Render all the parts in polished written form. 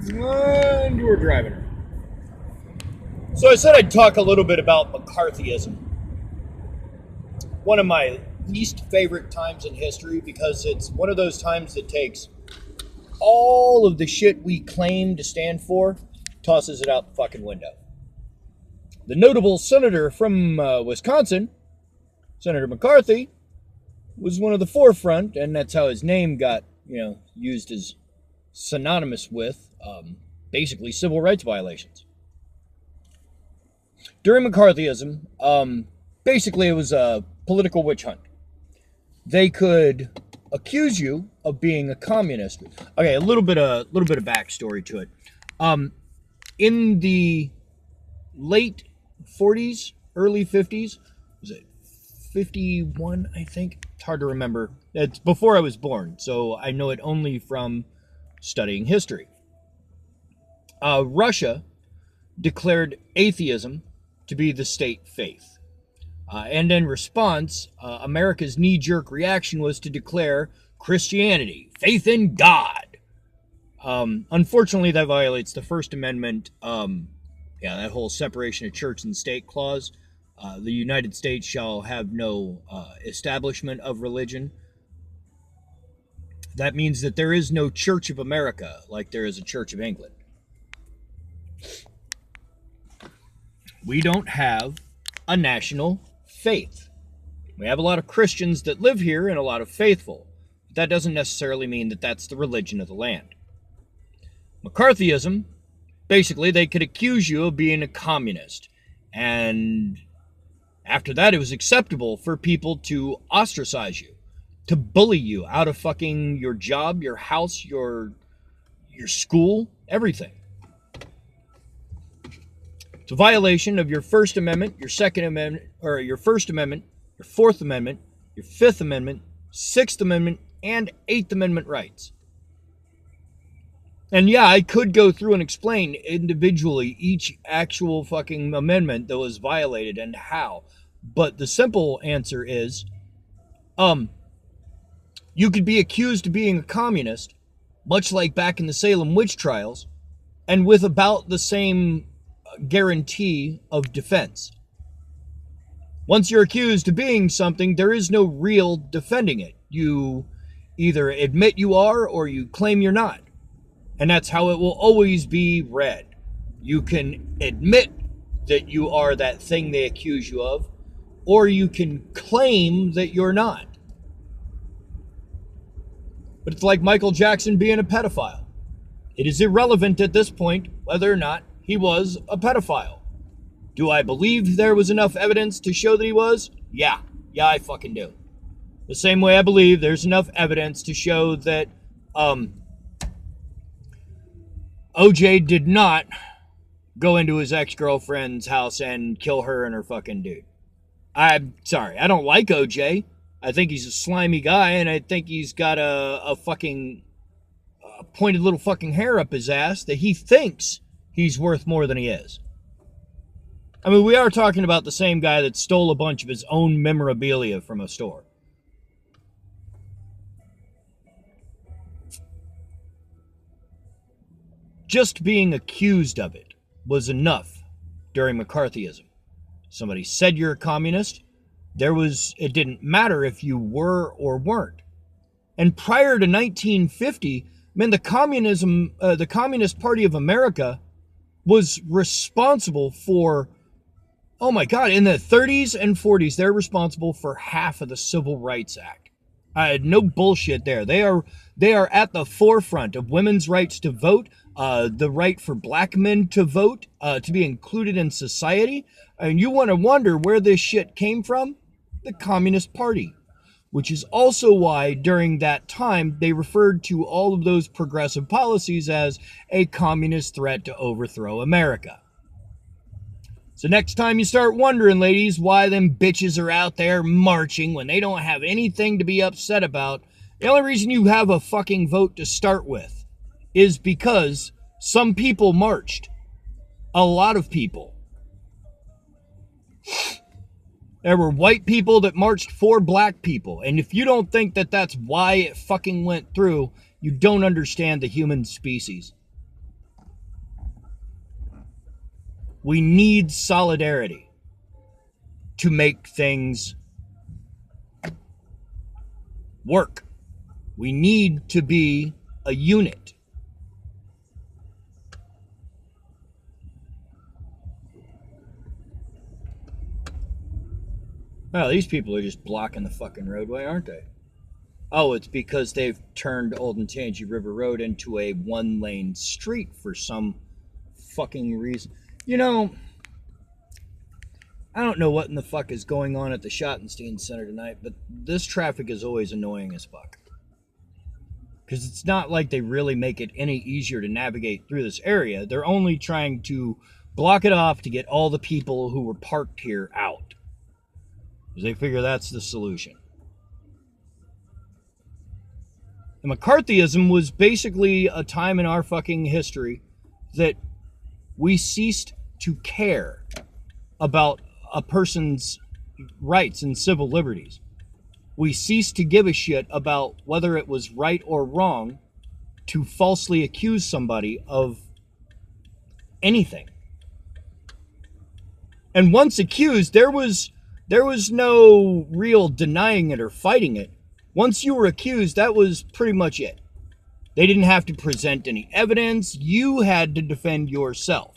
And we're driving her. So I said I'd talk a little bit about McCarthyism. One of my least favorite times in history because it's one of those times that takes all of the shit we claim to stand for, tosses it out the fucking window. The notable senator from Wisconsin, Senator McCarthy, was one of the forefront, and that's how his name got, used as synonymous with basically civil rights violations. During McCarthyism, basically it was a political witch hunt. They could accuse you of being a communist. Okay, a little bit of backstory to it. In the late 40s, early 50s, was it 51? I think it's hard to remember. It's before I was born, so I know it only from studying history. Russia declared atheism to be the state faith. And in response, America's knee-jerk reaction was to declare Christianity, faith in God. Unfortunately, that violates the First Amendment, that whole separation of church and state clause. The United States shall have no establishment of religion. That means that there is no Church of America like there is a Church of England. We don't have a national faith. We have a lot of Christians that live here and a lot of faithful. But that doesn't necessarily mean that that's the religion of the land. McCarthyism, basically, they could accuse you of being a communist. And after that, it was acceptable for people to ostracize you, to bully you out of fucking your job, your house, your school, everything. It's a violation of your First Amendment, your Second Amendment, or your First Amendment, your Fourth Amendment, your Fifth Amendment, Sixth Amendment, and Eighth Amendment rights. And yeah, I could go through and explain individually each actual fucking amendment that was violated and how. But the simple answer is, you could be accused of being a communist, much like back in the Salem witch trials, and with about the same guarantee of defense. Once you're accused of being something, there is no real defending it. You either admit you are or you claim you're not. And that's how it will always be read. You can admit that you are that thing they accuse you of, or you can claim that you're not. But it's like Michael Jackson being a pedophile. It is irrelevant at this point whether or not he was a pedophile. Do I believe there was enough evidence to show that he was? Yeah, I fucking do. The same way I believe there's enough evidence to show that OJ did not go into his ex-girlfriend's house and kill her and her fucking dude. I'm sorry, I don't like OJ. I think he's a slimy guy, and I think he's got a fucking pointed little fucking hair up his ass that he thinks he's worth more than he is. I mean, we are talking about the same guy that stole a bunch of his own memorabilia from a store. Just being accused of it was enough during McCarthyism. Somebody said you're a communist. It didn't matter if you were or weren't. And prior to 1950, man, the Communist Party of America was responsible for, oh my God, in the 30s and 40s, they're responsible for half of the Civil Rights Act. No bullshit there. They are at the forefront of women's rights to vote, the right for black men to vote, to be included in society. And you want to wonder where this shit came from? The Communist Party. Which is also why during that time they referred to all of those progressive policies as a communist threat to overthrow America. So next time you start wondering, ladies, why them bitches are out there marching when they don't have anything to be upset about, the only reason you have a fucking vote to start with is because some people marched. A lot of people. There were white people that marched for black people. And if you don't think that that's why it fucking went through, you don't understand the human species. We need solidarity to make things work. We need to be a unit. Well, these people are just blocking the fucking roadway, aren't they? Oh, it's because they've turned Olentangy River Road into a one-lane street for some fucking reason. You know, I don't know what in the fuck is going on at the Schottenstein Center tonight, but this traffic is always annoying as fuck. Because it's not like they really make it any easier to navigate through this area. They're only trying to block it off to get all the people who were parked here out. Because they figure that's the solution. And McCarthyism was basically a time in our fucking history that we ceased to care about a person's rights and civil liberties. We ceased to give a shit about whether it was right or wrong to falsely accuse somebody of anything. And once accused, there was no real denying it or fighting it. Once you were accused, that was pretty much it. They didn't have to present any evidence. You had to defend yourself.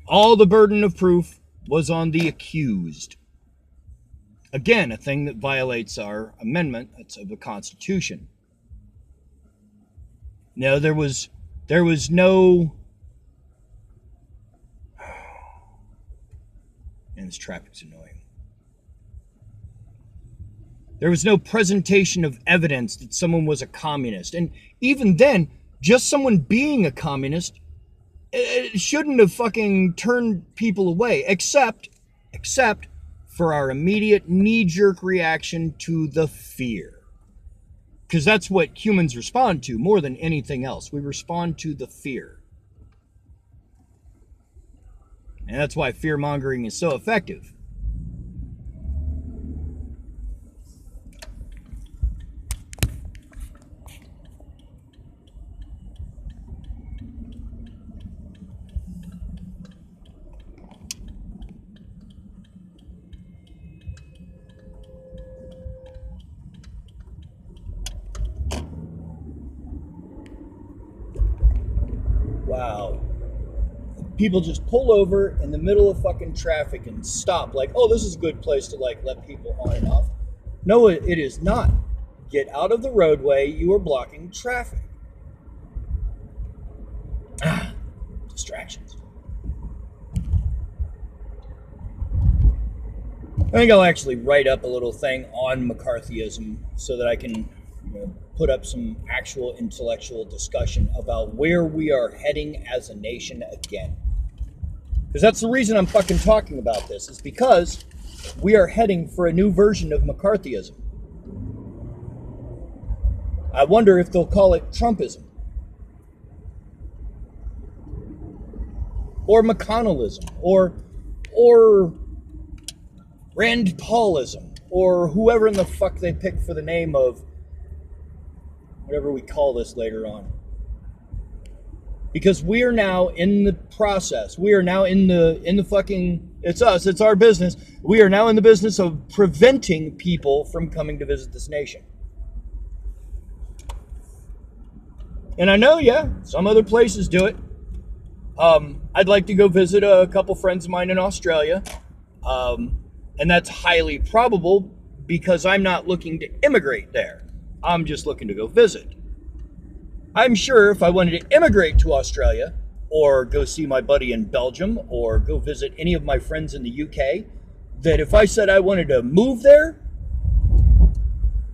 All the burden of proof was on the accused. Again, a thing that violates our amendment of the Constitution. No, there was no... And this traffic's annoying. There was no presentation of evidence that someone was a communist. And even then, just someone being a communist, it shouldn't have fucking turned people away, except for our immediate knee-jerk reaction to the fear. Because that's what humans respond to more than anything else. We respond to the fear. And that's why fear-mongering is so effective. Wow. People just pull over in the middle of fucking traffic and stop like, oh, this is a good place to like let people on and off. No, it is not. Get out of the roadway. You are blocking traffic. Distractions. I think I'll actually write up a little thing on McCarthyism so that I can put up some actual intellectual discussion about where we are heading as a nation again. Because that's the reason I'm fucking talking about this, is because we are heading for a new version of McCarthyism. I wonder if they'll call it Trumpism. Or McConnellism. Or Rand Paulism. Or whoever in the fuck they pick for the name of whatever we call this later on. Because we are now in the process. We are now in the fucking, it's us, it's our business. We are now in the business of preventing people from coming to visit this nation. And I know, yeah, some other places do it. I'd like to go visit a couple friends of mine in Australia. And that's highly probable because I'm not looking to immigrate there. I'm just looking to go visit. I'm sure if I wanted to immigrate to Australia or go see my buddy in Belgium or go visit any of my friends in the UK, that if I said I wanted to move there,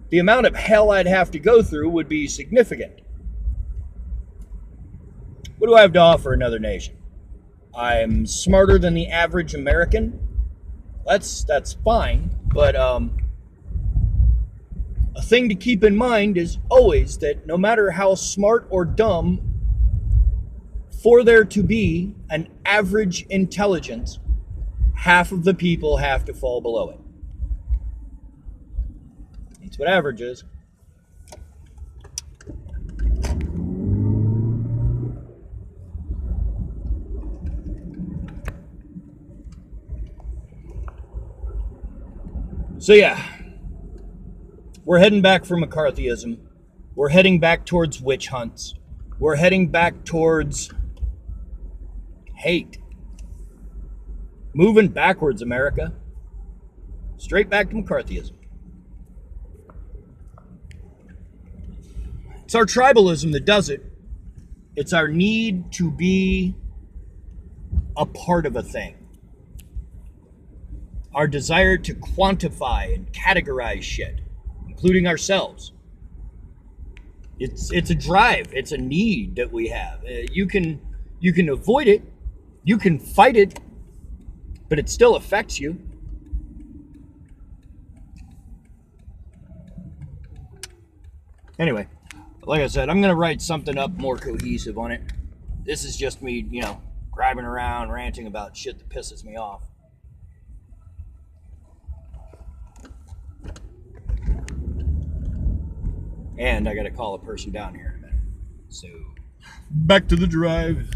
the amount of hell I'd have to go through would be significant. What do I have to offer another nation? I'm smarter than the average American. That's fine, but a thing to keep in mind is always that no matter how smart or dumb, for there to be an average intelligence, half of the people have to fall below it. That's what average is. So yeah, we're heading back for McCarthyism. We're heading back towards witch hunts. We're heading back towards hate. Moving backwards, America. Straight back to McCarthyism. It's our tribalism that does it. It's our need to be a part of a thing. Our desire to quantify and categorize shit, including ourselves. It's a drive. It's a need that we have. You can avoid it. You can fight it, but it still affects you. Anyway, like I said, I'm going to write something up more cohesive on it. This is just me, driving around, ranting about shit that pisses me off. And I got to call a person down here in a minute. So, back to the drive.